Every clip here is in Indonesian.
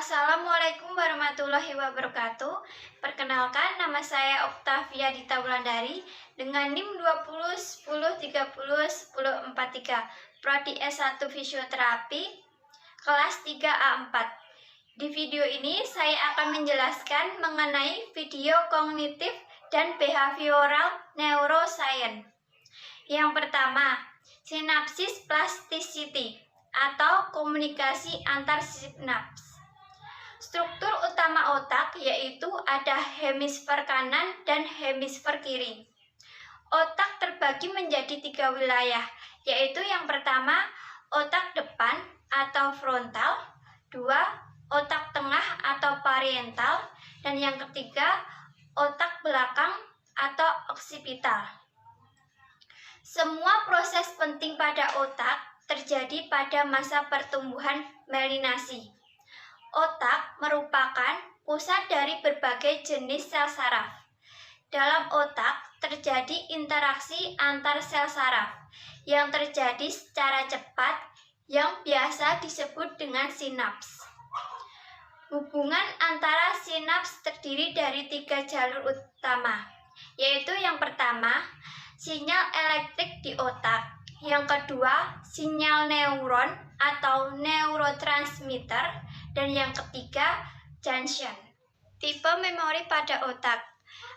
Assalamualaikum warahmatullahi wabarakatuh. Perkenalkan, nama saya Oktavia Dita Wulandari dengan NIM 20 10 30 10 43, Prodi S1 Fisioterapi, kelas 3A4. Di video ini saya akan menjelaskan mengenai video kognitif dan behavioral neuroscience. Yang pertama, sinapsis plasticity atau komunikasi antar sinaps. Struktur utama otak yaitu ada hemisfer kanan dan hemisfer kiri. Otak terbagi menjadi 3 wilayah, yaitu yang pertama otak depan atau frontal, 2 otak tengah atau parietal, dan yang ketiga otak belakang atau occipital. Semua proses penting pada otak terjadi pada masa pertumbuhan melinasi. Otak merupakan pusat dari berbagai jenis sel saraf. Dalam otak terjadi interaksi antar sel saraf yang terjadi secara cepat yang biasa disebut dengan sinaps. Hubungan antara sinaps terdiri dari 3 jalur utama, yaitu yang pertama, sinyal elektrik di otak, yang kedua, sinyal neuron atau neurotransmitter, dan yang ketiga, junction. Tipe memori pada otak.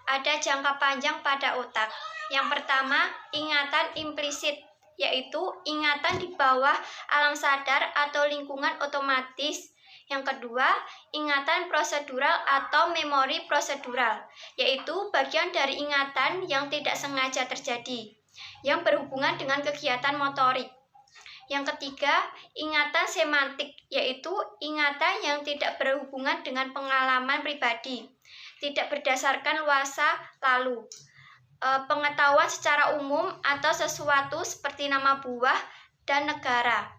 Ada jangka panjang pada otak. Yang pertama, ingatan implisit, yaitu ingatan di bawah alam sadar atau lingkungan otomatis. Yang kedua, ingatan prosedural atau memori prosedural, yaitu bagian dari ingatan yang tidak sengaja terjadi, yang berhubungan dengan kegiatan motorik. Yang ketiga, ingatan semantik, yaitu ingatan yang tidak berhubungan dengan pengalaman pribadi, tidak berdasarkan luasa lalu, pengetahuan secara umum atau sesuatu seperti nama buah dan negara.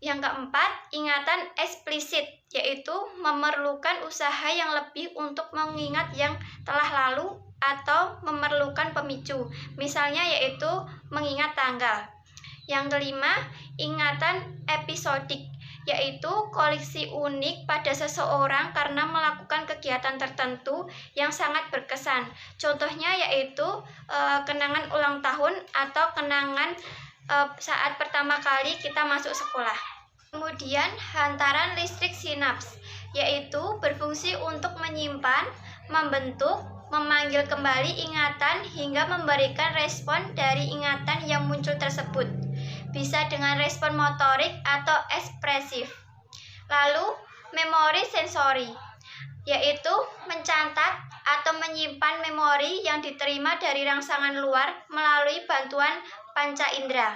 Yang keempat, ingatan eksplisit, yaitu memerlukan usaha yang lebih untuk mengingat yang telah lalu atau memerlukan pemicu, misalnya yaitu mengingat tanggal. Yang kelima, ingatan episodik, yaitu koleksi unik pada seseorang karena melakukan kegiatan tertentu yang sangat berkesan. Contohnya yaitu kenangan ulang tahun atau kenangan saat pertama kali kita masuk sekolah. Kemudian, hantaran listrik sinaps, yaitu berfungsi untuk menyimpan, membentuk, memanggil kembali ingatan hingga memberikan respon dari ingatan yang muncul tersebut. Bisa dengan respon motorik atau ekspresif. Lalu, memori sensori, yaitu mencatat atau menyimpan memori yang diterima dari rangsangan luar melalui bantuan panca indera.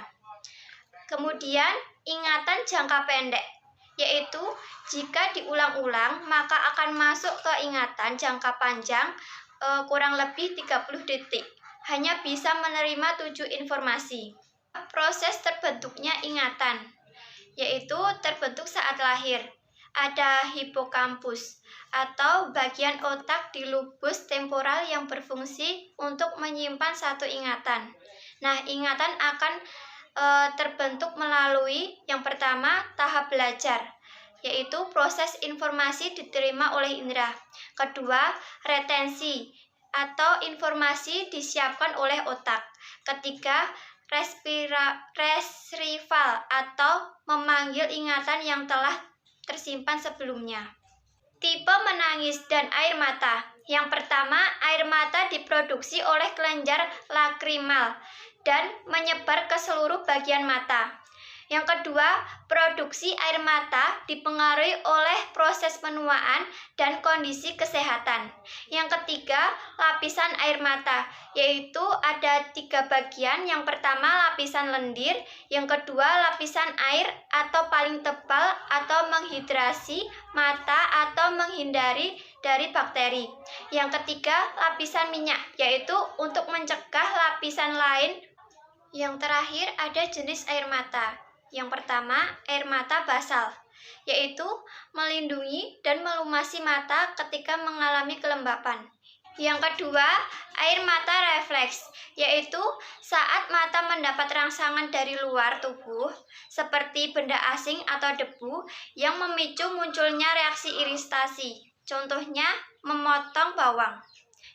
Kemudian, ingatan jangka pendek, yaitu jika diulang-ulang maka akan masuk ke ingatan jangka panjang kurang lebih 30 detik. Hanya bisa menerima 7 informasi. Proses terbentuknya ingatan, yaitu terbentuk saat lahir. Ada hipokampus atau bagian otak di lobus temporal yang berfungsi untuk menyimpan satu ingatan. Nah, ingatan akan terbentuk melalui yang pertama, tahap belajar, yaitu proses informasi diterima oleh indera. Kedua, retensi atau informasi disiapkan oleh otak. Ketiga, retrieval atau memanggil ingatan yang telah tersimpan sebelumnya. Tipe menangis dan air mata. Yang pertama, air mata diproduksi oleh kelenjar lakrimal dan menyebar ke seluruh bagian mata. Yang kedua, produksi air mata dipengaruhi oleh proses penuaan dan kondisi kesehatan. Yang ketiga, lapisan air mata, yaitu ada 3 bagian. Yang pertama, lapisan lendir. Yang kedua, lapisan air atau paling tebal atau menghidrasi mata atau menghindari dari bakteri. Yang ketiga, lapisan minyak, yaitu untuk mencegah lapisan lain. Yang terakhir, ada jenis air mata. Yang pertama, air mata basal, yaitu melindungi dan melumasi mata ketika mengalami kelembapan. Yang kedua, air mata refleks, yaitu saat mata mendapat rangsangan dari luar tubuh, seperti benda asing atau debu yang memicu munculnya reaksi iritasi. Contohnya, memotong bawang.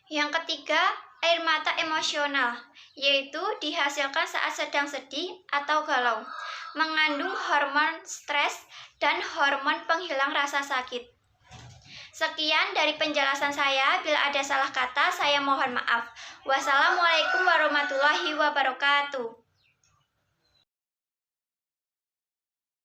Yang ketiga, air mata emosional, yaitu dihasilkan saat sedang sedih atau galau, mengandung hormon stres dan hormon penghilang rasa sakit. Sekian dari penjelasan saya. Bila ada salah kata, saya mohon maaf. Wassalamualaikum warahmatullahi wabarakatuh.